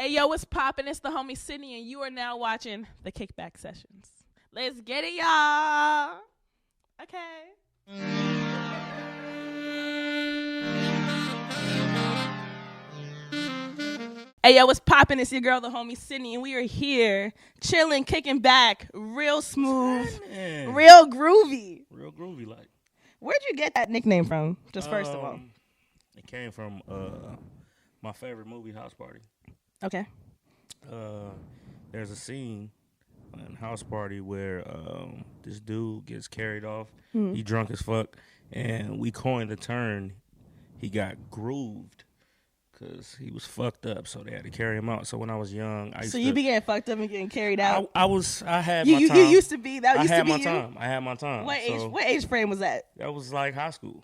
Hey, yo, what's poppin'? It's the homie Sydney, and you are now watching the Kickback Sessions. Let's get it, y'all. Okay. Hey, yo, what's poppin'? It's your girl, the homie Sydney, and we are here chilling, kicking back, real smooth, real groovy. Real groovy, like. Where'd you get that nickname from, just first of all? It came from my favorite movie, House Party. Okay. There's a scene in House Party where this dude gets carried off. He drunk as fuck, and we coined the term, he got grooved, because he was fucked up, so they had to carry him out. So when I was young, you be getting fucked up and getting carried out? I had my time. You used to be, that used to be you? I had my time. What age frame was that? That was like high school.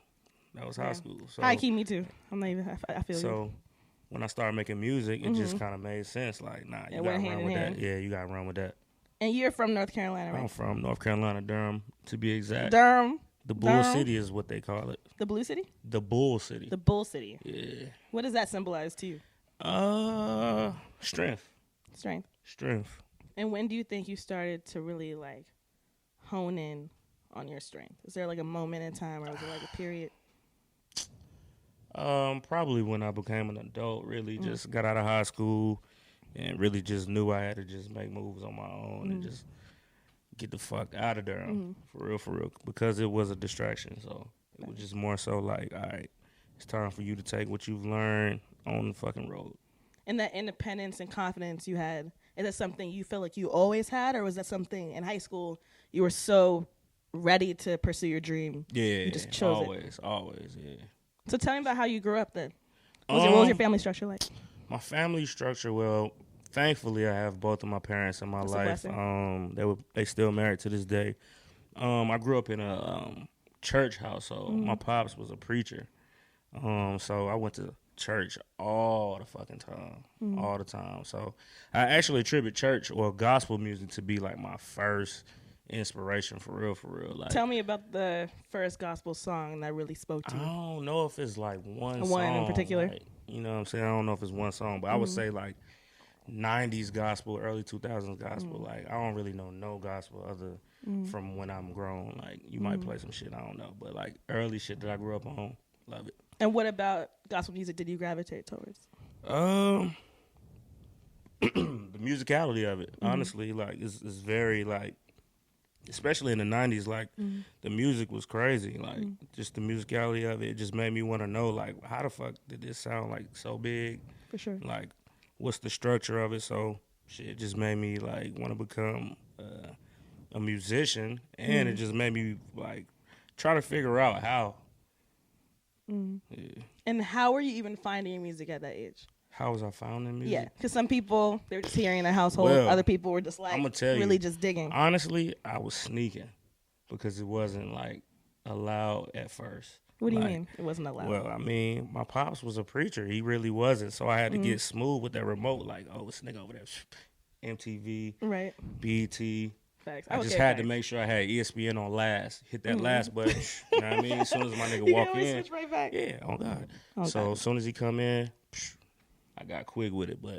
High school. So, high key, me too. I'm not even, I feel so, you. When I started making music, it just kind of made sense. Like, nah, you gotta run with that. Yeah, you gotta run with that. And you're from North Carolina, right? I'm from North Carolina, Durham, to be exact. Durham. The Bull City is what they call it. The Blue City? The Bull City. The Bull City. Yeah. What does that symbolize to you? Strength. Strength. And when do you think you started to really like hone in on your strength? Is there like a moment in time, or was it like a period? Probably when I became an adult, really just got out of high school and really just knew I had to just make moves on my own and just get the fuck out of there, for real, because it was a distraction. So it was just more so like, all right, it's time for you to take what you've learned on the fucking road. And that independence and confidence you had, is that something you feel like you always had, or was that something in high school you were so ready to pursue your dream? Yeah, you just chose always, yeah. So tell me about how you grew up then. What was your family structure like? My family structure, well, thankfully I have both of my parents in my life. They still married to this day. I grew up in a church household. My pops was a preacher. So I went to church all the fucking time, all the time. So I actually attribute church or gospel music to be like my first inspiration for real. Like, tell me about the first gospel song that really spoke to you. I don't know if it's like one song in particular. Like, you know what I'm saying? I don't know if it's one song, but I would say like 90s gospel, early 2000s gospel. Like, I don't really know no gospel other from when I'm grown. Like, you might play some shit, I don't know. But like early shit that I grew up on, love it. And what about gospel music did you gravitate towards? The musicality of it, honestly, like is very like, especially in the 90s, like the music was crazy. Like just the musicality of it just made me want to know, like, how the fuck did this sound like so big? For sure. Like, what's the structure of it? So shit, it just made me like want to become a musician, and it just made me like try to figure out how. Yeah. And how were you even finding your music at that age? How was I finding music? Yeah, because some people, they were just hearing in a household. Well, other people were just like, I'm gonna tell really you, just digging. Honestly, I was sneaking because it wasn't like allowed at first. What do you mean it wasn't allowed? Well, I mean, my pops was a preacher. He really wasn't. So I had to get smooth with that remote. Like, oh, this nigga over there, MTV, right, BT. Facts. I just had to make sure I had ESPN on last. Hit that last button. You know what I mean? As soon as my nigga walk in. Switch right back. Yeah, oh God. So as soon as he come in, I got quick with it. But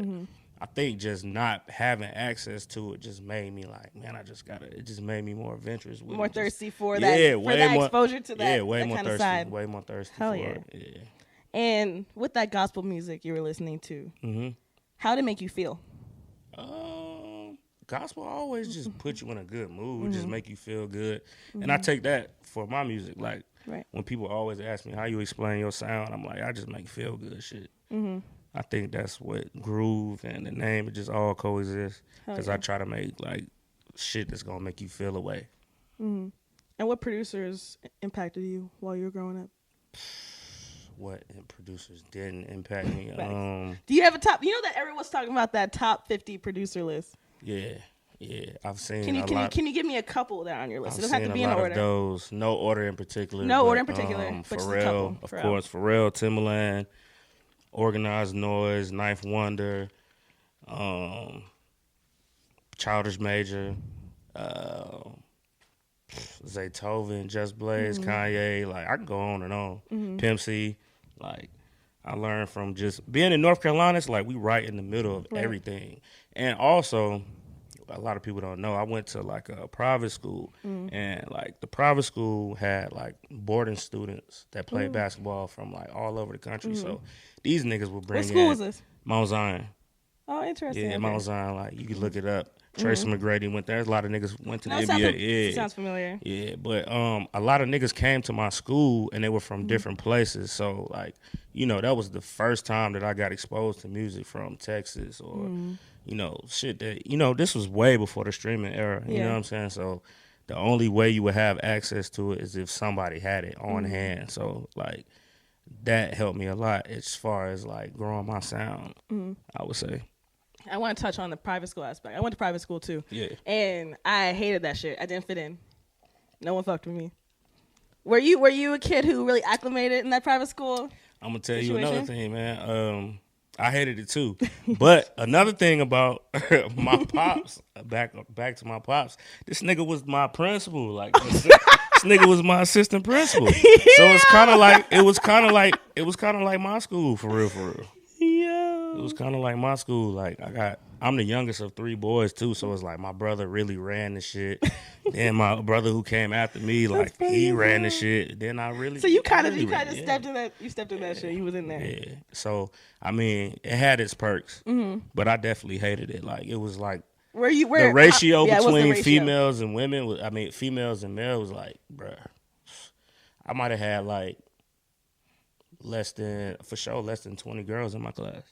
I think just not having access to it just made me like, man, it just made me more adventurous with more it. thirsty for that, for that exposure to that, yeah, way that more kind thirsty, of side. way more thirsty Hell for yeah. it. Yeah. And with that gospel music you were listening to, how did it make you feel? Gospel always just put you in a good mood, just make you feel good. And I take that for my music. Like, when people always ask me how you explain your sound, I'm like, I just make feel good shit. I think that's what groove and the name, it just all coexist. Because I try to make like shit that's going to make you feel away. And what producers impacted you while you were growing up? What producers didn't impact me? Do you have a top? You know that everyone's talking about that top 50 producer list. Yeah, I've seen. Can you give me a couple that are on your list? I've It doesn't have to be in order. Of those, no order in particular. No order in particular. But Pharrell, just a couple. of course. Pharrell, Timbaland, Organized Noise, Ninth Wonder, Childish Major, Zaytoven, Just Blaze, Kanye. Like, I can go on and on. Pimp C. Like, I learned from just being in North Carolina. It's like we right in the middle of everything. And also, a lot of people don't know, I went to like a private school, and like the private school had like boarding students that played basketball from like all over the country. So these niggas would bring What school in was this? Mount Zion. Oh, interesting. Yeah, Mount Zion. Like you can look it up. Tracy McGrady went there. There's a lot of niggas went to the NBA. Sounds familiar. Yeah, but a lot of niggas came to my school and they were from different places. So like, you know, that was the first time that I got exposed to music from Texas or you know, shit that, you know, this was way before the streaming era. You know what I'm saying? So the only way you would have access to it is if somebody had it on hand. So like that helped me a lot as far as like growing my sound, I would say. I want to touch on the private school aspect. I went to private school too. Yeah. And I hated that shit. I didn't fit in. No one fucked with me. Were you a kid who really acclimated in that private school? I'm gonna tell you another thing, man. I hated it too. But another thing about my pops, back to my pops, this nigga was my principal. Like this nigga was my assistant principal. So it's it was kinda like my school for real. Yeah. It was kinda like my school. Like I'm the youngest of 3 boys too, so it's like my brother really ran the shit. Then my brother who came after me, like he ran the shit. Then I really So you kind of stepped in that. You stepped in that shit. You was in there. Yeah. So I mean, it had its perks, but I definitely hated it. Like it was like the ratio between females and women. Females and males was like, bruh. I might have had like less than 20 girls in my class.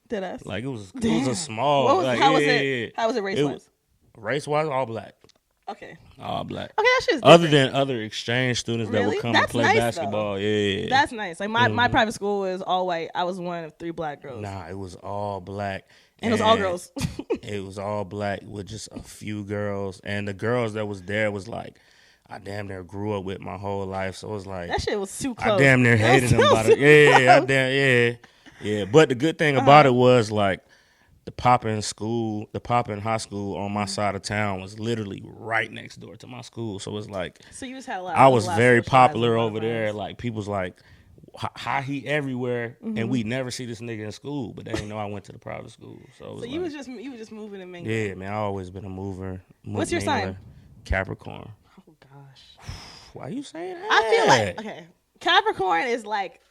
Did us? Like it was a small. How was it? How was it race-wise? Race-wise, all black. Okay. All black. Okay, that shit's different. Other than other exchange students that would come and play basketball. Though. Yeah. That's nice. Like my private school was all white. I was one of 3 black girls. Nah, it was all black. And it was all girls. It was all black with just a few girls. And the girls that was there was like, I damn near grew up with my whole life. So it was like, that shit was too close. I damn near hated them about it. Yeah. But the good thing about it was like the poppin' high school on my side of town was literally right next door to my school. So it's like, so you just had a lot. I was very popular over there. Like people's like, high heat everywhere, and we never see this nigga in school, but they didn't know I went to the private school. So you was just moving and mingling. Yeah, man, I always been a mover. What's your sign? Capricorn. Oh gosh. Why you saying that? I feel like Capricorn is like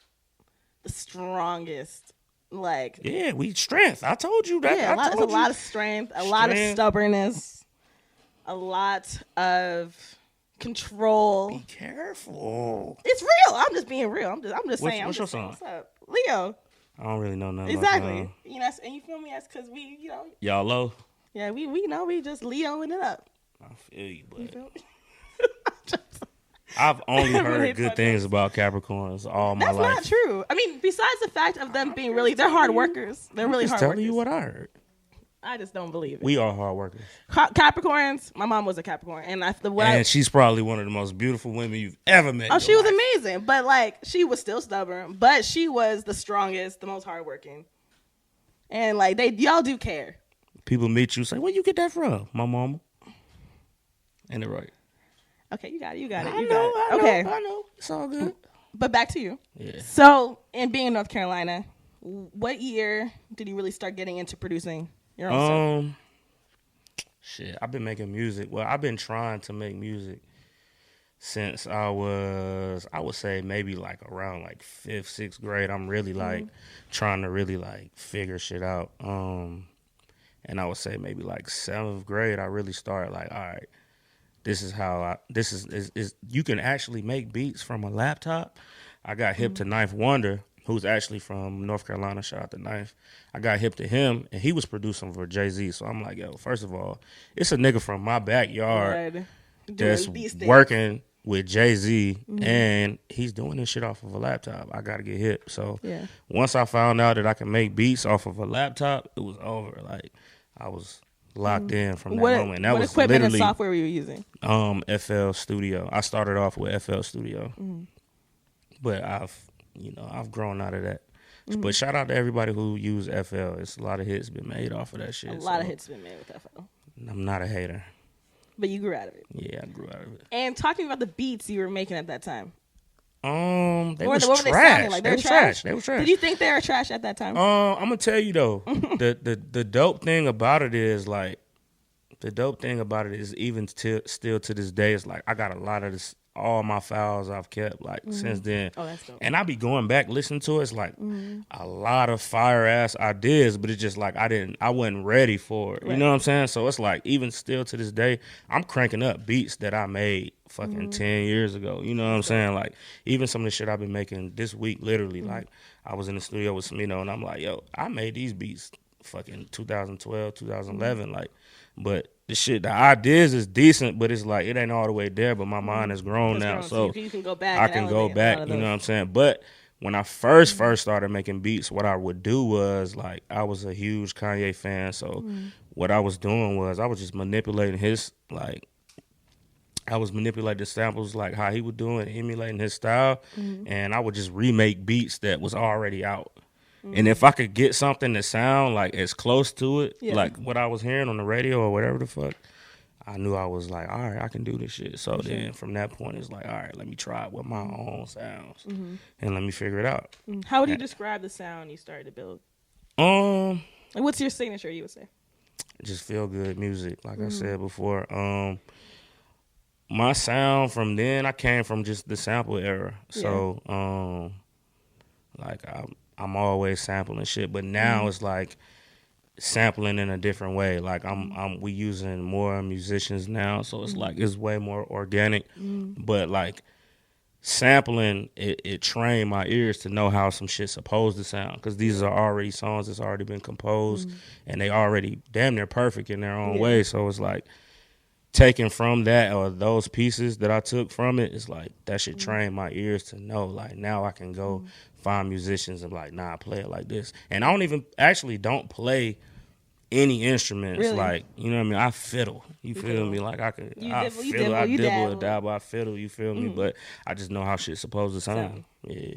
the strongest. Like we strength. I told you that. Yeah, a lot of strength, a lot of stubbornness, a lot of control. Be careful. It's real. I'm just being real. I'm just saying. What's your sign? What's up, Leo? I don't really know nothing. Exactly. You know, and you feel me? That's because we, you know. Y'all low. Yeah, we know we just Leoing it up. I feel you, but you feel me? I've only heard good things about Capricorns all my life. That's not true. I mean, besides the fact of them being they're hard workers. They're really hard workers. I'm telling you what I heard. I just don't believe it. We are hard workers. Capricorns. My mom was a Capricorn, and she's probably one of the most beautiful women you've ever met. Oh, she was amazing, but like she was still stubborn. But she was the strongest, the most hardworking, and like y'all do care. People meet you, say, "Where you get that from?" My mama. Ain't it right? Okay, you got it. I know. It's all good. But back to you. Yeah. So, in being in North Carolina, what year did you really start getting into producing your own stuff? Shit, I've been making music. Well, I've been trying to make music since I would say maybe like around like 5th, 6th grade. I'm really like trying to really like figure shit out. And I would say maybe like 7th grade, I really started like, all right, this is how you can actually make beats from a laptop. I got hip to Knife Wonder, who's actually from North Carolina. Shout out to Knife. I got hip to him, and he was producing for Jay-Z. So I'm like, yo, first of all, it's a nigga from my backyard that's working with Jay-Z, and he's doing this shit off of a laptop. I got to get hip. So once I found out that I can make beats off of a laptop, it was over. Like, I was locked in from that moment. That what was equipment literally, and software were you using? FL Studio. I started off with FL Studio, but I've grown out of that. But shout out to everybody who used FL. It's a lot of hits been made off of that shit. A lot of hits been made with FL. I'm not a hater. But you grew out of it. Yeah, I grew out of it. And talking about the beats you were making at that time, They was trash. They was trash. They was trash. Did you think they were trash at that time? I'm gonna tell you though, the dope thing about it is like, even still to this day, it's like I got a lot of this. All my files I've kept like since then. Oh, that's dope. And I be going back listening to it. It's like a lot of fire ass ideas, but it's just like I wasn't ready for it. Right. You know what I'm saying? So it's like even still to this day, I'm cranking up beats that I made fucking 10 years ago. You know what I'm saying? Like even some of the shit I've been making this week, literally. Like I was in the studio with Smino and I'm like, yo, I made these beats fucking 2012, 2011. Like, but the ideas is decent, but it's like it ain't all the way there. But my mind has grown now, so you can go back. I can go back. You know what I'm saying? But when I first started making beats, what I would do was like I was a huge Kanye fan, so what I was doing was I was just manipulating his like. I was manipulating the samples like how he would do it, emulating his style, and I would just remake beats that was already out. And if I could get something to sound like as close to it, like what I was hearing on the radio or whatever the fuck, I knew I was like, all right, I can do this shit. So then from that point, it's like, all right, let me try it with my own sounds and let me figure it out. How would you describe the sound you started to build? Like, what's your signature, you would say? Just feel good music, like I said before. My sound from then, I came from just the sample era. So, like, I'm always sampling shit, but now it's like sampling in a different way. Like we using more musicians now, so it's like it's way more organic. But like sampling, it trained my ears to know how some shit's supposed to sound, because these are already songs that's already been composed and they already damn near perfect in their own way. So it's like taking from that or those pieces that I took from it, it's like that should train my ears to know, like now I can go find musicians and like, nah, play it like this. And I don't play any instruments. Really? Like, you know what I mean? I fiddle. You feel me? Like I dabble, I fiddle, you feel me? But I just know how shit's supposed to sound. Yeah.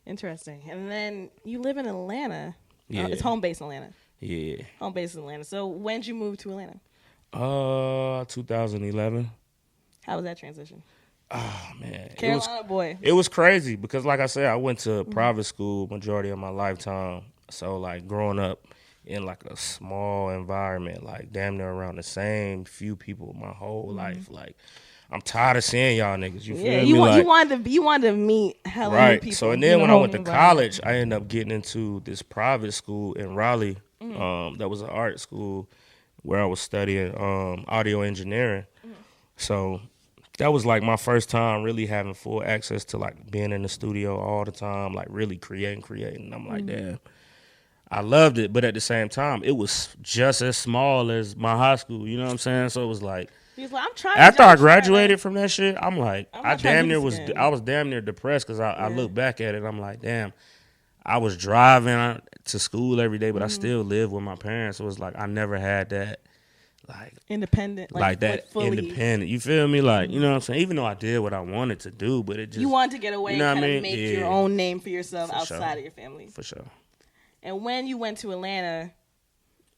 Interesting. And then you live in Atlanta. Yeah. It's home base in Atlanta. Yeah. Home base in Atlanta. So when did you move to Atlanta? 2011. How was that transition? Oh man, Carolina boy. It was crazy because, like I said, I went to private school majority of my lifetime. So like growing up in like a small environment, like damn near around the same few people my whole life. Like I'm tired of seeing y'all niggas. You feel me? You wanted to meet hella right. people. So and then when I went to college, I ended up getting into this private school in Raleigh. That was an art school where I was studying audio engineering. So that was like my first time really having full access to like being in the studio all the time, like really creating. I'm like, damn, I loved it. But at the same time, it was just as small as my high school. You know what I'm saying? So it was like, I'm trying. After I graduated from that shit, I'm like, I was damn near depressed because I look back at it. I'm like, damn, I was driving to school every day, but I still lived with my parents. So it was like I never had that. Like independent, like that independent. You feel me? Like you know what I'm saying. Even though I did what I wanted to do, but it just you wanted to get away, you know and kind of make your own name for yourself outside of your family. For sure. And when you went to Atlanta,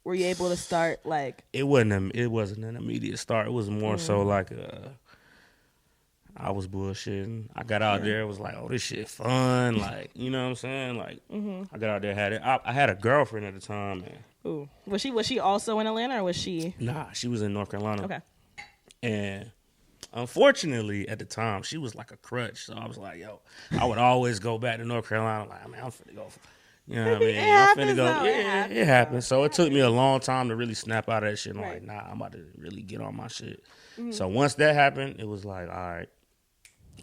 were you able to start like? It wasn't an immediate start. It was more so like I was bullshitting. I got out there. It was like, oh, this shit fun. Like you know what I'm saying? Like I got out there. I had a girlfriend at the time, man. Ooh. Was she also in Atlanta or was she? Nah, she was in North Carolina. Okay. And unfortunately, at the time, she was like a crutch. So I was like, yo, I would always go back to North Carolina. Like, man, I'm finna go. You know what I mean? I'm finna go. It happened. So it took me a long time to really snap out of that shit. I'm like, nah, I'm about to really get on my shit. So once that happened, it was like, all right.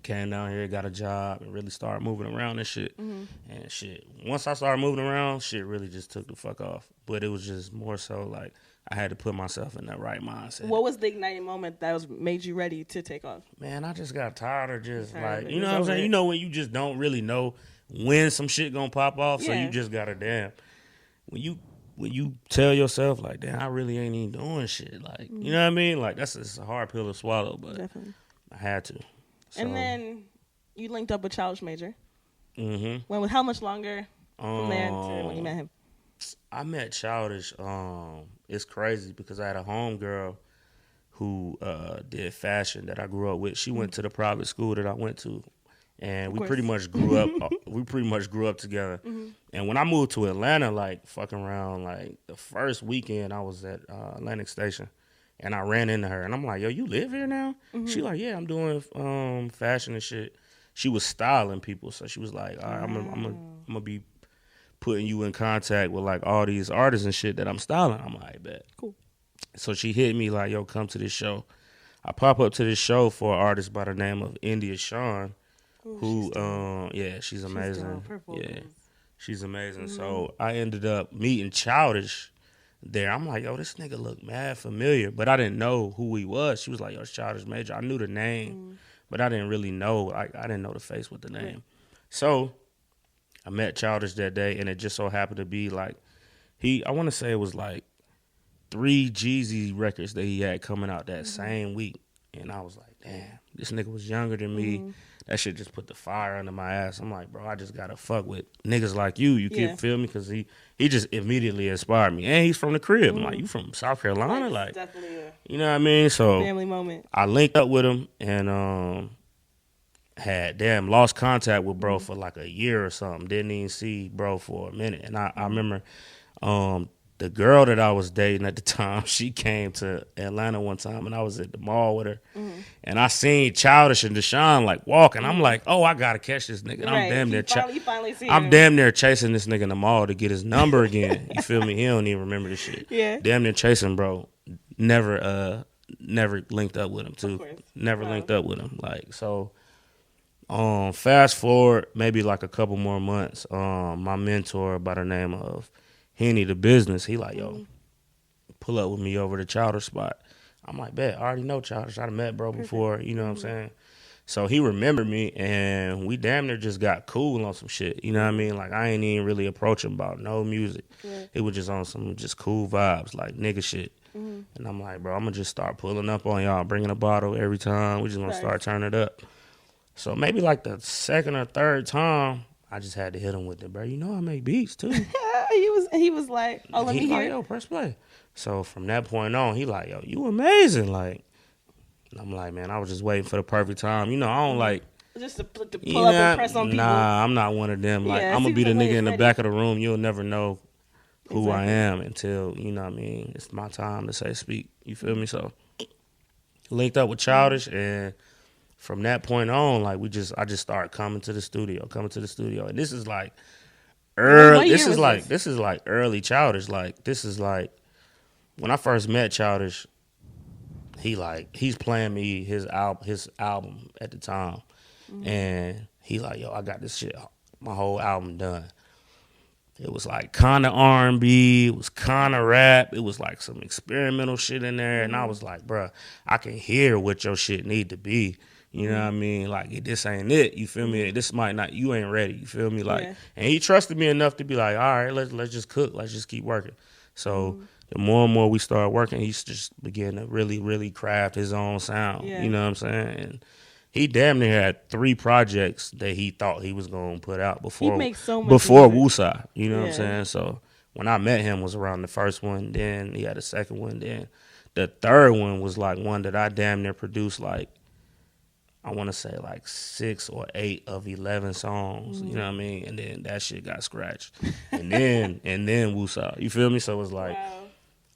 Came down here, got a job, and really started moving around and shit. And shit, once I started moving around, shit really just took the fuck off. But it was just more so like I had to put myself in that right mindset. What was the igniting moment that made you ready to take off? Man, I just got tired of just like, you know what I'm saying? You know when you just don't really know when some shit gonna pop off, so you just gotta when you tell yourself like, damn, I really ain't even doing shit. Like, you know what I mean? Like that's just a hard pill to swallow, but definitely. I had to. So, and then you linked up with Childish Major. When how much longer from there to when you met him? I met Childish. It's crazy because I had a homegirl who did fashion that I grew up with. She went to the private school that I went to, and we pretty much grew up. We pretty much grew up together. Mm-hmm. And when I moved to Atlanta, like fucking around, like the first weekend I was at Atlantic Station, and I ran into her, and I'm like, "Yo, you live here now?" Mm-hmm. She like, "Yeah, I'm doing fashion and shit." She was styling people, so she was like, "All right, I'm gonna be putting you in contact with like all these artists and shit that I'm styling." I'm like, "Bet." Cool. So she hit me like, "Yo, come to this show." I pop up to this show for an artist by the name of India Shawn, who, she's amazing. She's amazing. Mm-hmm. So I ended up meeting Childish there. I'm like, yo, this nigga look mad familiar, but I didn't know who he was. She was like, yo, it's Childish Major. I knew the name, but I didn't really know. Like, I didn't know the face with the name. Right. So I met Childish that day, and it just so happened to be like I want to say it was like 3 Jeezy records that he had coming out that same week. And I was like, damn, this nigga was younger than me. That shit just put the fire under my ass. I'm like, bro, I just got to fuck with niggas like you. You can feel me? Because he just immediately inspired me. And he's from the crib. I'm like, you from South Carolina? Like, definitely you know what I mean? So family moment. I linked up with him and had lost contact with bro for like a year or something. Didn't even see bro for a minute. And I remember the girl that I was dating at the time, she came to Atlanta one time, and I was at the mall with her, and I seen Childish and Deshaun like walking. I'm like, oh, I gotta catch this nigga. Right. I'm damn near chasing this nigga in the mall to get his number again. You feel me? He don't even remember this shit. Yeah. Damn near chasing, bro. Never linked up with him too. Never linked up with him. Like, so. Fast forward maybe like a couple more months. My mentor by the name of Henny the Business, he like, yo, pull up with me over to Childish spot. I'm like, bet, I already know Childish. I done met bro before, you know what I'm saying? So he remembered me, and we damn near just got cool on some shit, you know what I mean? Like, I ain't even really approach him about no music. Yeah. It was just on some just cool vibes, like nigga shit. And I'm like, bro, I'm going to just start pulling up on y'all, bringing a bottle every time. We just going to start turning it up. So maybe like the second or third time, I just had to hit him with it, bro. You know I make beats too. he was like, oh, let me hear. Like, yo, press play. So from that point on, he like, yo, you amazing. Like, I'm like, man, I was just waiting for the perfect time. You know, I don't like just to pull up and press on people. Nah, I'm not one of them. Like, I'm gonna be the nigga in the back of the room. You'll never know who I am until, you know what I mean, it's my time to say speak. You feel me? So linked up with Childish, and from that point on, like I just started coming to the studio, and this is like early. This is like early Childish. Like, this is like when I first met Childish. He's playing me his album at the time, and he like, yo, I got this shit, my whole album done. It was like kind of R&B, it was kind of rap, it was like some experimental shit in there, and I was like, bruh, I can hear what your shit need to be. You know what I mean? Like, this ain't it. You feel me? This might not. You ain't ready. You feel me? Like, and he trusted me enough to be like, all right, let's just cook. Let's just keep working. So the more and more we started working, he just began to really, really craft his own sound. Yeah. You know what I'm saying? And he damn near had 3 projects that he thought he was gonna put out before. He makes so much before Woosah. You know what I'm saying? So when I met him was around the first one. Then he had a second one. Then the third one was like one that I damn near produced like, I want to say like 6 or 8 of 11 songs, you know what I mean? And then that shit got scratched. And then Woosah. You feel me? So it's like,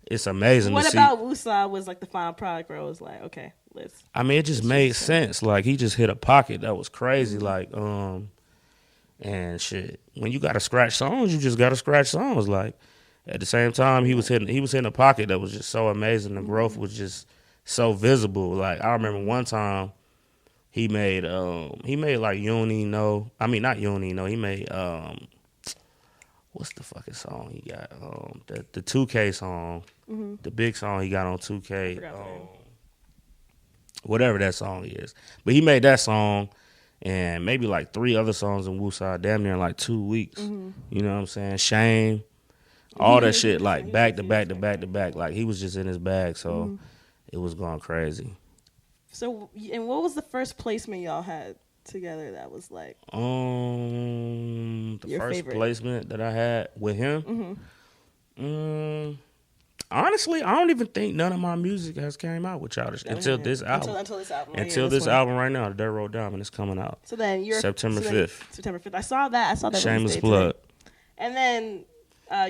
it's amazing to see. What about Woosah was like the final product where it was like, okay, let's. I mean, it just made sense. Like, he just hit a pocket that was crazy. Like, and shit. When you got to scratch songs, you just got to scratch songs. Like, at the same time, he was hitting a pocket that was just so amazing. The growth was just so visible. Like, I remember one time, He made like You Don't Even Know. I mean, not You Don't Even Know. He made what's the fucking song he got? The 2K song, the big song he got on 2K. Whatever that song is, but he made that song and maybe like 3 other songs in Woosah, damn near in like 2 weeks. You know what I'm saying? Shame, all that shit, like back to back to back to back. Like, he was just in his bag, so it was going crazy. So, and what was the first placement y'all had together that was like the first favorite placement that I had with him? Honestly, I don't even think none of my music has came out with Childish until this album. Until this album. Until this album right now, The Dirt Road Diamond is coming out. So then you're September 5th. September 5th. I saw that. Shameless plug. And then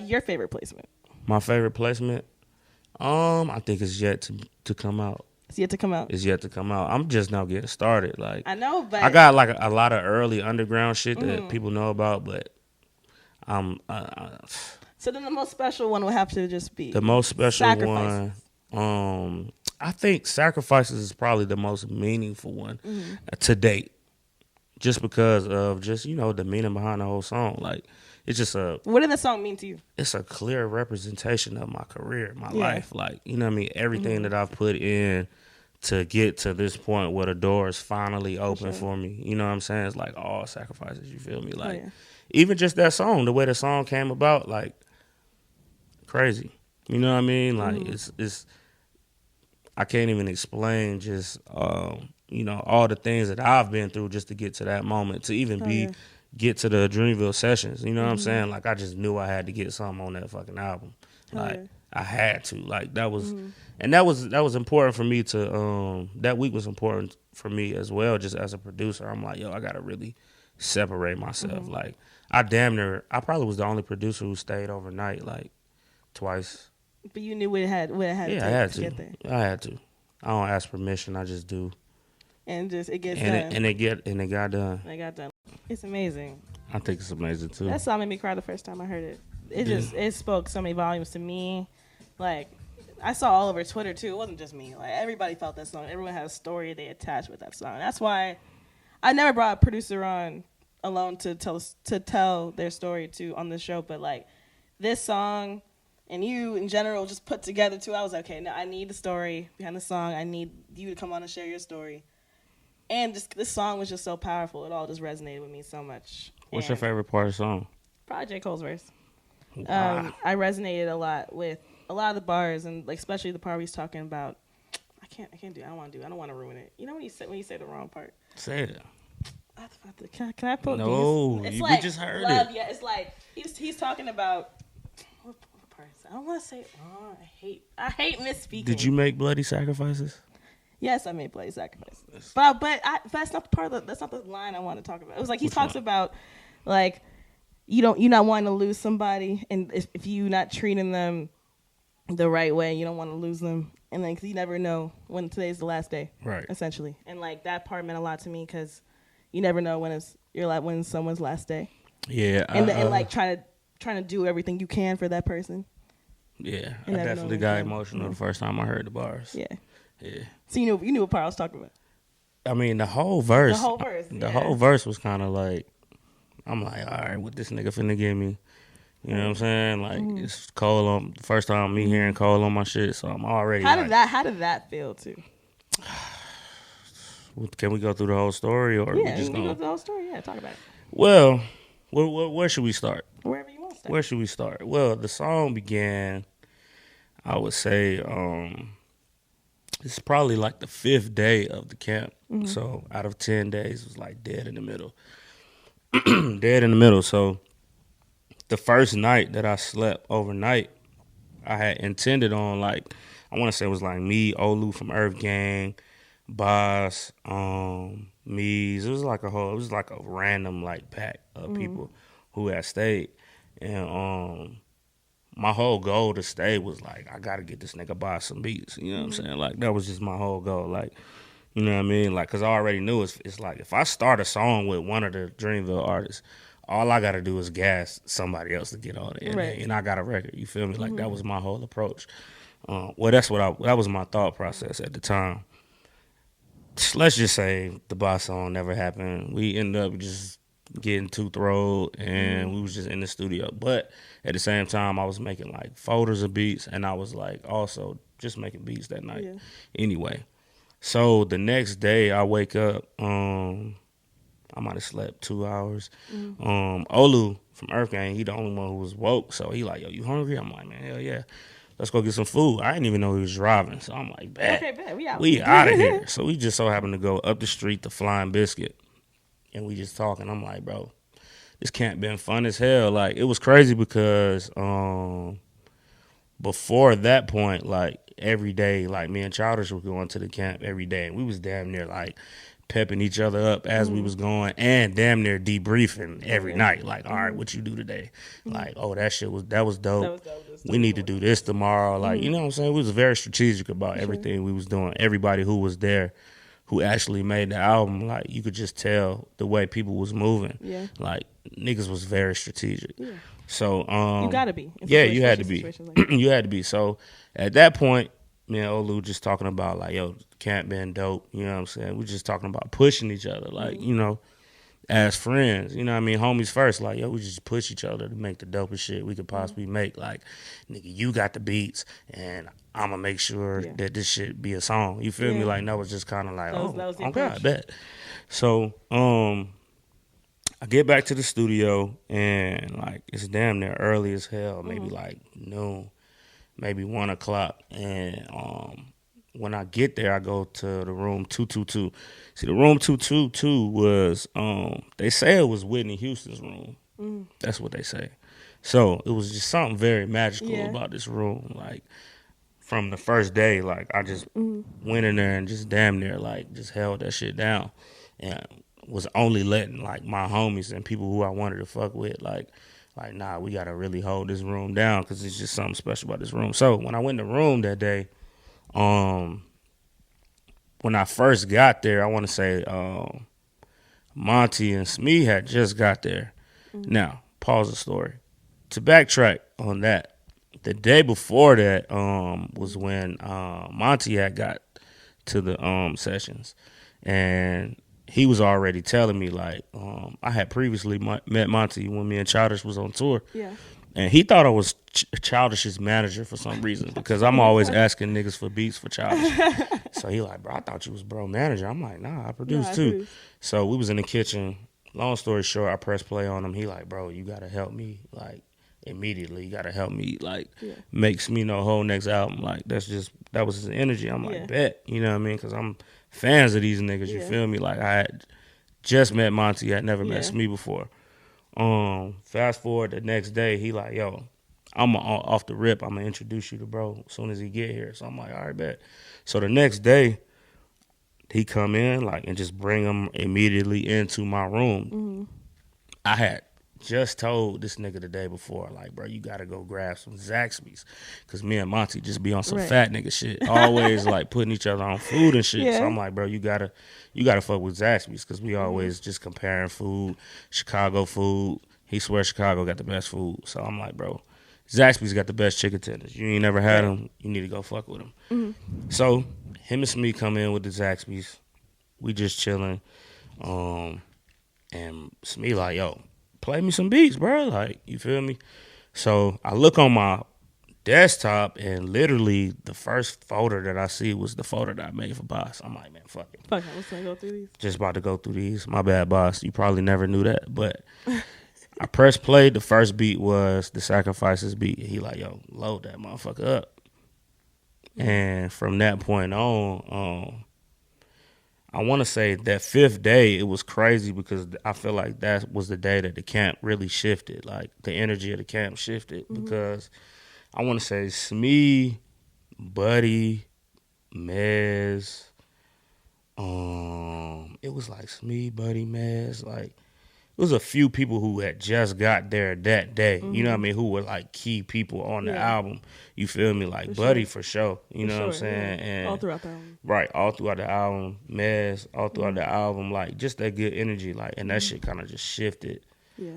your favorite placement. My favorite placement, I think it's yet to come out. It's yet to come out. It's yet to come out. I'm just now getting started. Like I know, but I got like a lot of early underground shit that people know about, but so then the most special one would have to just be the most special one. I think Sacrifices is probably the most meaningful one to date, just because of the meaning behind the whole song. Like it's just what did the song mean to you? It's a clear representation of my career, my life. Like you know what I mean. Everything that I've put in to get to this point where the door is finally open for me. You know what I'm saying? It's like all sacrifices. You feel me? Like even just that song, the way the song came about, like crazy. You know what I mean? Like it's I can't even explain just all the things that I've been through just to get to that moment, to even get to the Dreamville sessions. You know what I'm saying? Like I just knew I had to get something on that fucking album. Like I had to. Like that was and that was important for me to that week was important for me as well, just as a producer. I'm like, yo, I gotta really separate myself. Like I probably was the only producer who stayed overnight like twice. But you knew what it had to get there. I had to. I don't ask permission. I just do. And it gets done. And it got done. And it got done. It's amazing. I think it's amazing too. That song made me cry the first time I heard it. It spoke so many volumes to me. Like I saw all over Twitter too. It wasn't just me. Like everybody felt that song. Everyone had a story they attached with that song. That's why I never brought a producer on alone to tell their story on the show. But like this song. And you, in general, just put together, too. I was like, okay, now I need the story behind the song. I need you to come on and share your story. And this song was just so powerful. It all just resonated with me so much. What's your favorite part of the song? Probably J. Cole's verse. Wow. I resonated a lot with a lot of the bars, and like especially the part where he's talking about, I don't want to ruin it. You know when you say the wrong part? Say it. Can I put No, it's we just heard it. Yeah, it's like, he's talking about, I don't want to say. Oh, I hate misspeaking. Did you make bloody sacrifices? Yes, I made bloody sacrifices. But that's not the part that's not the line I want to talk about. It was like he talks about like you're not wanting to lose somebody, and if you not treating them the right way, you don't want to lose them, and then 'cause you never know when today's the last day, right? Essentially, and like that part meant a lot to me because you never know when someone's last day. Yeah, and like trying to do everything you can for that person. Yeah, I definitely got emotional the first time I heard the bars. Yeah. So you knew what part I was talking about. I mean, the whole verse. The whole verse was kind of like, I'm like, all right, what this nigga finna give me? You know what I'm saying? Like it's Cole on the first time me hearing Cole on my shit, so I'm already. How did that feel too? Can we go through the whole story, or we just go through the whole story? Yeah, talk about it. Well, where should we start? Wherever you want to start. Where should we start? Well, the song began, I would say, it's probably like the 5th day of the camp. So out of 10 days, it was like dead in the middle. Dead in the middle. So the first night that I slept overnight, I had intended on like, I want to say it was like me, Olu from Earth Gang, Boss, Mees. It was like a random like pack of people who had stayed. And my whole goal to stay was like, I gotta get this nigga Boss some beats. You know what I'm saying? Like that was just my whole goal. Like, you know what I mean? Like, cause I already knew it's like if I start a song with one of the Dreamville artists, all I gotta do is gas somebody else to get on it, and I got a record. You feel me? Like that was my whole approach. Well, that was my thought process at the time. Let's just say the Boss song never happened. We ended up just getting tooth-rolled, and we was just in the studio. But at the same time, I was making like folders of beats, and I was like also just making beats that night. Anyway, so the next day I wake up. I might have slept 2 hours. Olu from Earth Gang, he the only one who was woke. So he like, yo, you hungry? I'm like, man, hell yeah. Let's go get some food. I didn't even know he was driving. So I'm like, bet. Okay, bet. We out of here. So we just so happened to go up the street to Flying Biscuit. And we just talking. I'm like, bro, this camp been fun as hell. Like, it was crazy because before that point, like every day, like me and Childish were going to the camp every day, and we was damn near like pepping each other up as we was going, and damn near debriefing every night. Like, all right, what you do today? Like, oh, that was dope. We need to do this tomorrow. Like, you know what I'm saying? We was very strategic about everything we was doing. Everybody who was there, who actually made the album, like you could just tell the way people was moving. Yeah. Like niggas was very strategic. Yeah. So you gotta be. Yeah, you had to be. Like you had to be. So at that point, me and Olu just talking about like, yo, camp been dope. You know what I'm saying? We just talking about pushing each other, like you know, as friends. You know what I mean? Homies first. Like yo, we just push each other to make the dopest shit we could possibly make. Like, nigga, you got the beats, and I'ma make sure that this shit be a song. You feel me? Like that was just kind of like, okay, I bet. So I get back to the studio, and like it's damn near early as hell, maybe like noon, maybe 1 o'clock. And when I get there, I go to the room 222. See, the room 222 was they say it was Whitney Houston's room. That's what they say. So it was just something very magical about this room. Like from the first day, like I just went in there and just damn near like just held that shit down, and was only letting like my homies and people who I wanted to fuck with like nah, we gotta really hold this room down because it's just something special about this room. So when I went in the room that day, when I first got there, I want to say Monty and Smee had just got there. Now pause the story to backtrack on that. The day before that was when Monty had got to the sessions, and he was already telling me like I had previously met Monty when me and Childish was on tour. Yeah. And he thought I was Childish's manager for some reason because I'm always asking niggas for beats for Childish. So he like, bro, I thought you was bro manager. I'm like, nah, I produce too. So we was in the kitchen. Long story short, I pressed play on him. He like, bro, you gotta help me like immediately. You gotta help me like makes me know whole next album. Like that was his energy. I'm like, bet, you know what I mean? Because I'm fans of these niggas. You feel me? Like I had just met Monty. I had never met Smee before. Fast forward the next day, he like, yo, I'm off the rip. I'm gonna introduce you to bro as soon as he get here. So I'm like, all right, bet. So the next day, he come in like and just bring him immediately into my room. I had just told this nigga the day before, like, bro, you gotta go grab some Zaxby's, cause me and Monty just be on some fat nigga shit, always like putting each other on food and shit. So I'm like, bro, you gotta fuck with Zaxby's, cause we always just comparing food, Chicago food. He swears Chicago got the best food, so I'm like, bro, Zaxby's got the best chicken tenders. You ain't never had them, you need to go fuck with them. So him and Smee come in with the Zaxby's, we just chilling, and Smee like, yo, play me some beats, bro. Like, you feel me? So I look on my desktop, and literally the first folder that I see was the folder that I made for Boss. I'm like, man, fuck it. Fuck it, let's go through these. Just about to go through these. My bad, Boss. You probably never knew that, but I pressed play. The first beat was the Sacrifices beat. He like, yo, load that motherfucker up. And from that point on, I want to say that fifth day, it was crazy because I feel like that was the day that the camp really shifted. Like, the energy of the camp shifted because I want to say Smee, Buddy, Mez, it was like Smee, Buddy, Mez, like, it was a few people who had just got there that day, you know what I mean, who were like key people on the album. You feel me? Like Buddy for sure. You know what I'm saying? And all throughout the album. Right, all throughout the album. Mez, all throughout the album, like just that good energy, like, and that shit kind of just shifted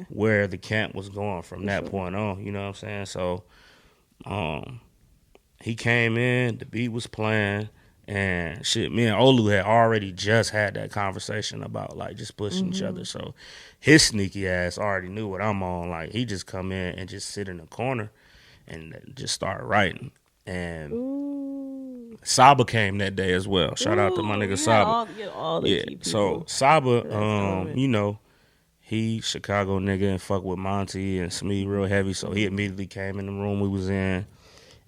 where the camp was going from that point on. You know what I'm saying? So, he came in, the beat was playing. And shit, me and Olu had already just had that conversation about like just pushing each other. So his sneaky ass already knew what I'm on. Like he just come in and just sit in the corner and just start writing. And Saba came that day as well. Shout out to my nigga Saba. All the key people. So Saba, you know, he Chicago nigga and fuck with Monty and Smee real heavy. So he immediately came in the room we was in.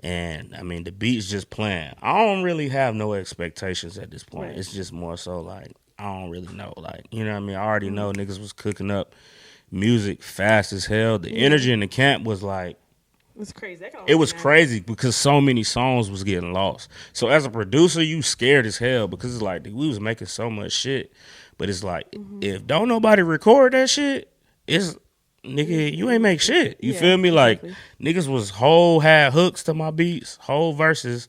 And, I mean, the beat's just playing. I don't really have no expectations at this point. Right. It's just more so, like, I don't really know. Like, you know what I mean? I already know niggas was cooking up music fast as hell. The energy in the camp was, like, It's crazy. It was crazy because so many songs was getting lost. So as a producer, you scared as hell because it's like we was making so much shit. But it's like if don't nobody record that shit, it's nigga, you ain't make shit. You feel me? Like niggas was had hooks to my beats, whole verses,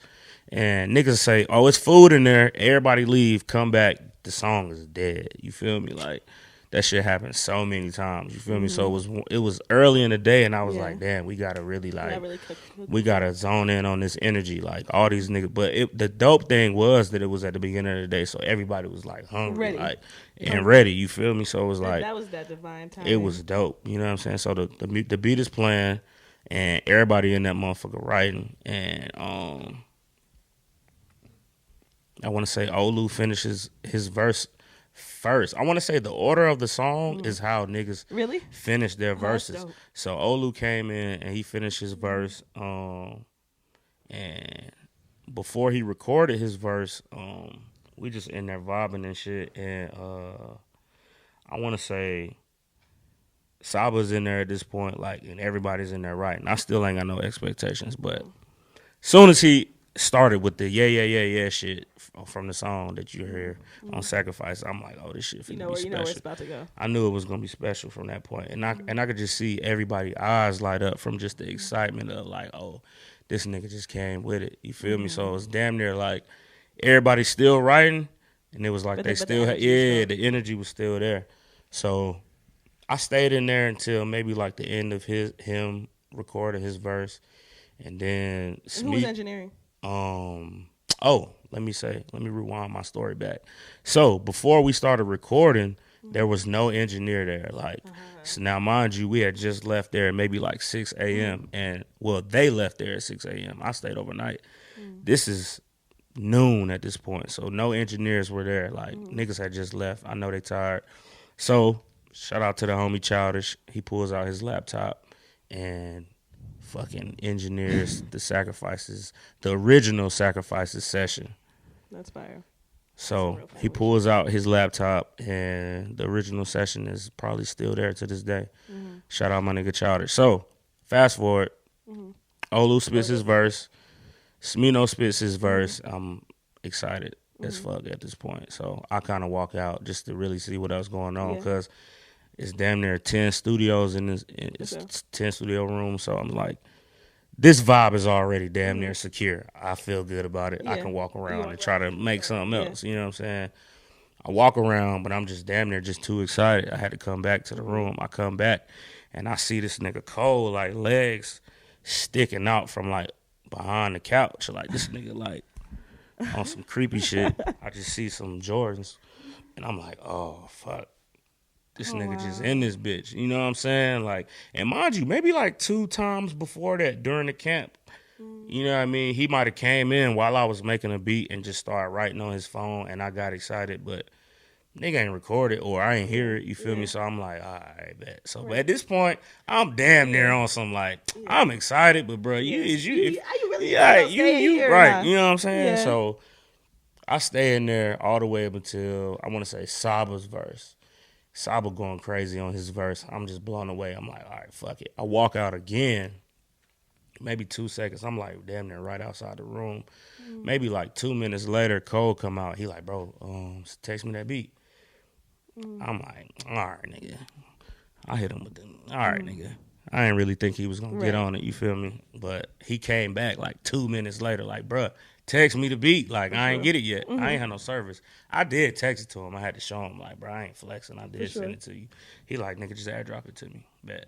and niggas say, "Oh, it's food in there." Everybody leave, come back, the song is dead. You feel me? Like that shit happened so many times. You feel me? So it was early in the day, and I was like, damn, we gotta really we gotta zone in on this energy. Like all these niggas. But the dope thing was that it was at the beginning of the day, so everybody was like hungry, ready. You feel me? So it was that was that divine time. It was dope. You know what I'm saying? So the beat is playing, and everybody in that motherfucker writing, and I want to say Olu finishes his verse first. I want to say the order of the song is how niggas finish their verses. So Olu came in and he finished his verse. And before he recorded his verse, we just in there vibing and shit. And I want to say Saba's in there at this point, like, and everybody's in there writing. I still ain't got no expectations, but soon as he started with the yeah shit from the song that you hear on Sacrifice, I'm like, oh, this shit finna be special. You know where it's about to go. I knew it was gonna be special from that point, and I could just see everybody's eyes light up from just the excitement of like, oh, this nigga just came with it. You feel me? So it was damn near like everybody's still writing, and it was like they still had the energy was still there. So I stayed in there until maybe like the end of him recording his verse, and then who was engineering? Let me rewind my story back. So before we started recording, there was no engineer there. Like, so now mind you, we had just left there at maybe like 6 a.m. And well, they left there at 6 a.m. I stayed overnight. This is noon at this point. So no engineers were there. Like niggas had just left. I know they tired. So shout out to the homie Childish. He pulls out his laptop and fucking engineers the original Sacrifices session. That's fire. So he pulls out his laptop, and the original session is probably still there to this day. Shout out my nigga Childish. So fast forward, Olu spits his verse, Smino spits his verse. I'm excited as fuck at this point. So I kind of walk out just to really see what else going on because it's damn near 10 studios in this. It's 10 studio rooms. So I'm like, this vibe is already damn near secure. I feel good about it. I can walk around and try to make something else. You know what I'm saying? I walk around, but I'm just damn near just too excited. I had to come back to the room. I come back, and I see this nigga Cole, like, legs sticking out from, like, behind the couch. Like, this nigga, like, on some creepy shit. I just see some Jordans, and I'm like, oh, fuck. This nigga just in this bitch. You know what I'm saying? Like, and mind you, maybe like 2 times before that during the camp, you know what I mean? He might have came in while I was making a beat and just started writing on his phone, and I got excited, but nigga ain't recorded or I ain't hear it, you feel me? So I'm like, all right, bet. So but at this point, I'm damn near on some like, I'm excited, but bro, you really right, you know what I'm saying? Yeah. So I stay in there all the way up until, I want to say, Saba's verse. Saba going crazy on his verse. I'm just blown away. I'm like, all right, fuck it. I walk out again, maybe 2 seconds. I'm like, damn near right outside the room. Maybe like 2 minutes later, Cole come out. He like, bro, text me that beat. I'm like, all right, nigga. I hit him with the, all right, nigga. I didn't really think he was going to get on it, you feel me? But he came back like 2 minutes later, like, bruh, text me the beat. Like, I ain't get it yet. I ain't had no service. I did text it to him. I had to show him, like, bro, I ain't flexing. I did send it to you. He like, nigga, just airdrop it to me. Bet.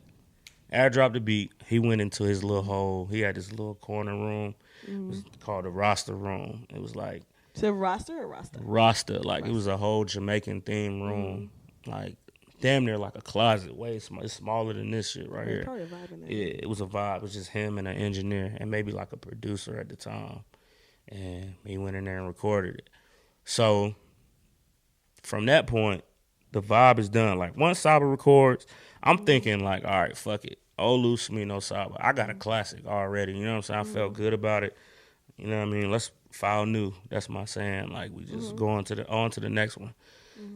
Airdrop the beat. He went into his little hole. He had this little corner room. It was called the roster room. It was like. Is it roster or Rasta? Roster. Like, it was a whole Jamaican themed room. Like, damn near like a closet. Way it's smaller than this shit right here. Probably a vibe in there. Yeah, it was a vibe. It was just him and an engineer and maybe like a producer at the time. And he went in there and recorded it. So from that point, the vibe is done. Like once Saba records, I'm thinking like, all right, fuck it. Olu, Smino, Saba. I got a classic already. You know what I'm saying? I felt good about it. You know what I mean? Let's file new. That's my saying. Like we just go on to the next one.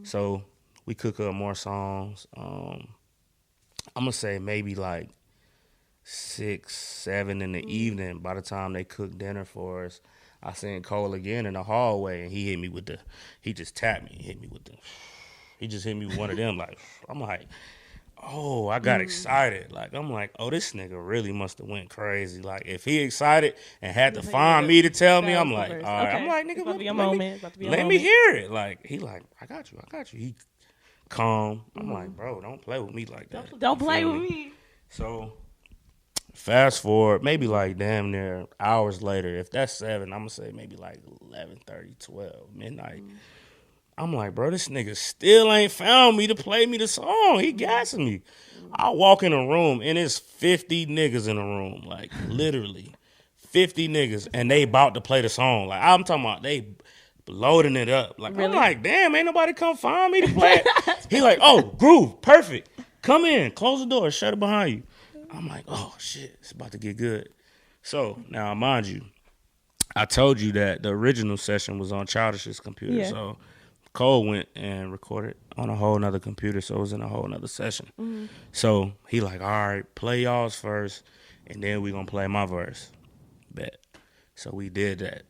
So we cook up more songs. I'm gonna say maybe like 6, 7 in the evening. By the time they cooked dinner for us, I seen Cole again in the hallway, and he hit me with the. He just tapped me, hit me with the. He just hit me with one of them. Like I'm like, oh, I got excited. Like I'm like, oh, this nigga really must have went crazy. Like if he excited and had to find me to tell me, I'm like, all right. I'm like, nigga, let me hear it. Like he like, I got you. He calm. I'm like, bro, don't play with me like that. Don't play with me. So fast forward, maybe like damn near hours later. If that's 7, I'm gonna say maybe like 11:30, 12, midnight. I'm like, bro, this nigga still ain't found me to play me the song. He gassing me. I walk in a room and it's 50 niggas in the room, like literally 50 niggas, and they about to play the song. Like I'm talking about they loading it up. Like really? I'm like, damn, ain't nobody come find me to play it. He like, oh, groove, perfect. Come in, close the door, shut it behind you. I'm like, oh shit, it's about to get good. So now, mind you, I told you that the original session was on Childish's computer. Yeah. So Cole went and recorded on a whole nother computer, so it was in a whole nother session. Mm-hmm. So he like, all right, play y'all's first, and then we gonna play my verse. Bet. So we did that.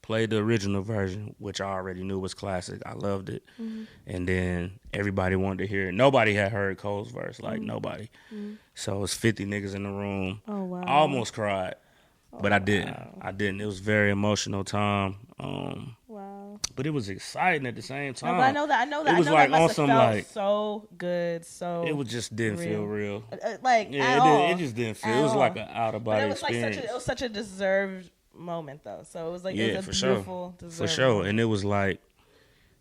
Played the original version, which I already knew was classic. I loved it. Mm-hmm. And then everybody wanted to hear it. Nobody had heard Cole's verse, like nobody. Mm-hmm. So it was 50 niggas in the room. Oh, wow. I almost cried, but I didn't. Wow. I didn't. It was a very emotional time. Wow. But it was exciting at the same time. No, but I know that. It was like on some like so good. So it was just didn't feel real. It just didn't feel. It was like an out of body experience. It was such a deserved moment though. So it was like it was a beautiful deserved for sure. Moment. And it was like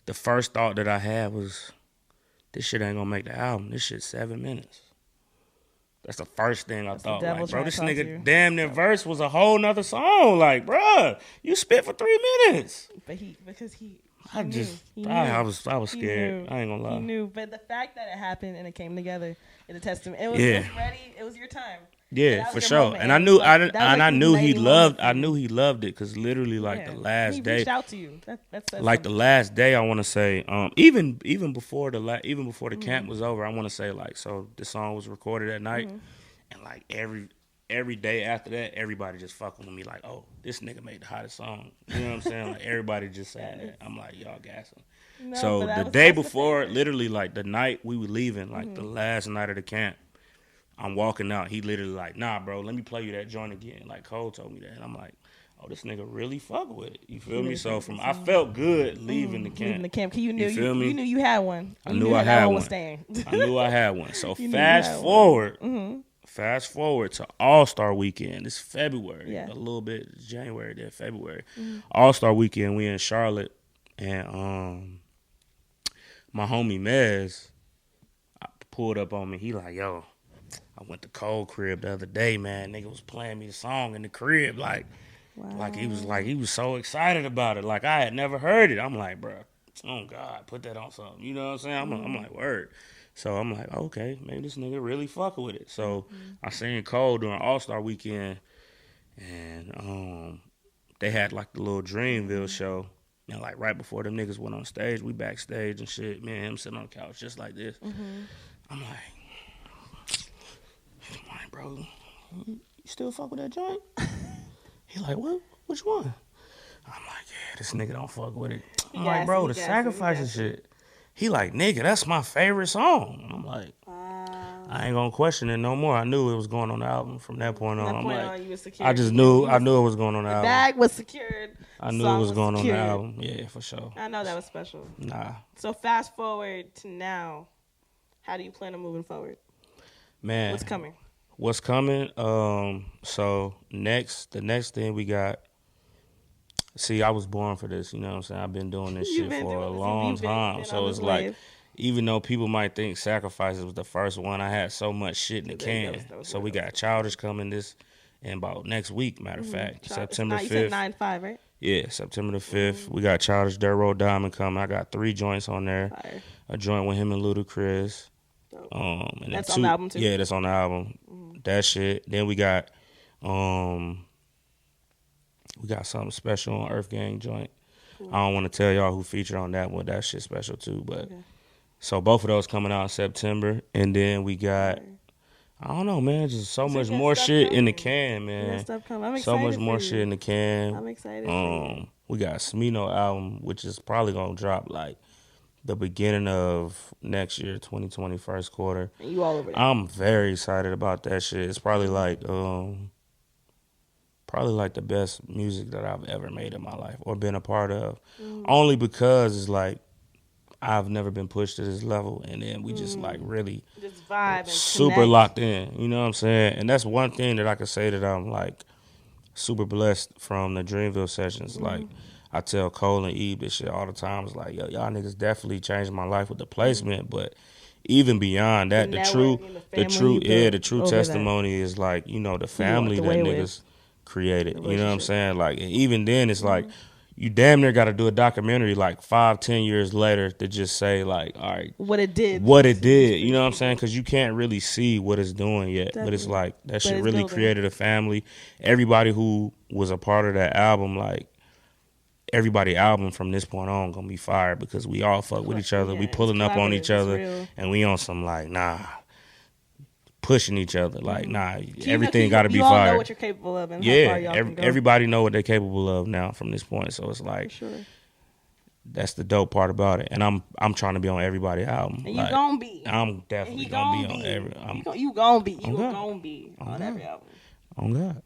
the first thought that I had was, this shit ain't gonna make the album. This shit's 7 minutes. That's the first thing I thought. Like, bro, this nigga damn near verse was a whole nother song. Like, bro, you spit for 3 minutes. But I was scared. I ain't gonna lie. He knew, but the fact that it happened and it came together is a testament. It was ready. It was your time. Yeah, for sure. And I knew, I knew he loved it because literally like the last day. He reached out to you. That's like the last day. I want to say, even before the camp was over, I want to say like, so the song was recorded at night, and like every day after that, everybody just fucking with me like, oh, this nigga made the hottest song. You know what I'm saying? Like everybody just saying that. I'm like, y'all gassing. No, so the day before, literally like the night we were leaving, like the last night of the camp, I'm walking out. He literally like, nah, bro, let me play you that joint again. Like Cole told me that, and I'm like, oh, this nigga really fuck with it. You feel me? So I felt good leaving the camp. Leaving the camp, you knew you had one. I knew I had one. I knew I had one. So fast forward to All-Star Weekend. It's February, a little bit. It's January, then February. All-Star Weekend, we in Charlotte, and my homie Mez pulled up on me. He like, yo, I went to Cole crib the other day, man. Nigga was playing me the song in the crib, like he was so excited about it. Like I had never heard it. I'm like, bro, oh God, put that on something. You know what I'm saying? I'm like, word. So I'm like, okay, maybe this nigga really fucking with it. So I seen Cole during All-Star Weekend, and they had like the little Dreamville show. And like right before them niggas went on stage, we backstage and shit. Me and him sitting on the couch just like this. I'm like, bro, you still fuck with that joint? He like, what? Which one? I'm like, yeah, this nigga don't fuck with it. I'm like, bro, the sacrifice and shit. He like, nigga, that's my favorite song. I'm like, I ain't gonna question it no more. I knew it was going on the album from that point on. I just knew it was going on the album. The bag was secured. I knew it was going on the album. Yeah, for sure. I know that was special. Nah. So fast forward to now, how do you plan on moving forward? Man, What's coming? So the next thing we got. See, I was born for this. You know what I'm saying? I've been doing this shit for a long time. So it's like, even though people might think Sacrifices was the first one, I had so much shit in the can. So we got Childish coming in about next week. Matter of fact, September 5th. You said 9/5, right? Yeah, September the 5th. We got Childish, Dirt Road Diamond coming. I got 3 joints on there. Fire. A joint with him and Ludacris. And that's on the album too? Yeah, that's on the album. That shit. Then we got something special on Earth Gang joint. Cool. I don't want to tell y'all who featured on that one. That shit special too. But so both of those coming out in September. And then we got I don't know, man. Just so much more shit in the can, man. I'm excited. So much more shit in the can. I'm excited. We got Smino album, which is probably gonna drop like the beginning of next year, 2020, first quarter. And you all over that. I'm very excited about that shit. It's probably like the best music that I've ever made in my life or been a part of. Only because it's like I've never been pushed to this level, and then we just like really just vibe and super connect. locked in. You know what I'm saying? And that's one thing that I can say that I'm like super blessed from the Dreamville sessions. Like I tell Cole and Eve this shit all the time. It's like, yo, y'all niggas definitely changed my life with the placement, but even beyond that, the true testimony is like, you know, the family that niggas created. You know what I'm saying? Like, and even then, it's like you damn near got to do a documentary like 5-10 years later to just say like, all right, what it did. You know what I'm saying? Because you can't really see what it's doing yet. Definitely. But it's like that shit really created a family. Everybody who was a part of that album, like everybody album from this point on gonna be fire because we all fuck with each other. We pulling up on each other, and we on some like pushing each other. Like everything got to be fire. You all know what you're capable of, and how far y'all can go. Everybody know what they're capable of now from this point. So it's like that's the dope part about it. And I'm trying to be on everybody's album. And you gonna be. I'm definitely gonna be on every. You gonna be on every album. On God.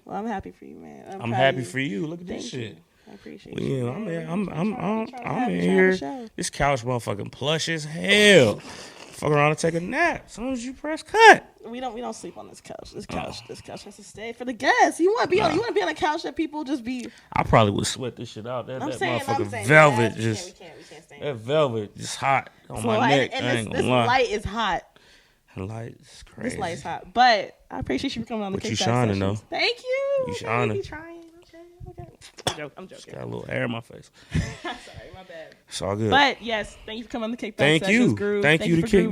Well, I'm happy for you, man. I'm happy for you. Look at this shit. I appreciate you. I'm in here. This couch motherfucking plush as hell. Fuck around and take a nap. As soon as you press cut. We don't sleep on this couch. This couch has to stay for the guests. You want to be on a couch that people just be. I probably would sweat this shit out. That motherfucking velvet we can't stand that velvet just hot on my neck. And this light is hot. The light is crazy. This light's hot. But I appreciate you for coming on the Cake Back shining though. Thank you. You shining. You trying. Okay. I'm joking. Just got a little air in my face. Sorry, my bad. It's all good. But yes, thank you for coming on the Cake Back. Thank you. Thank you to Kickback.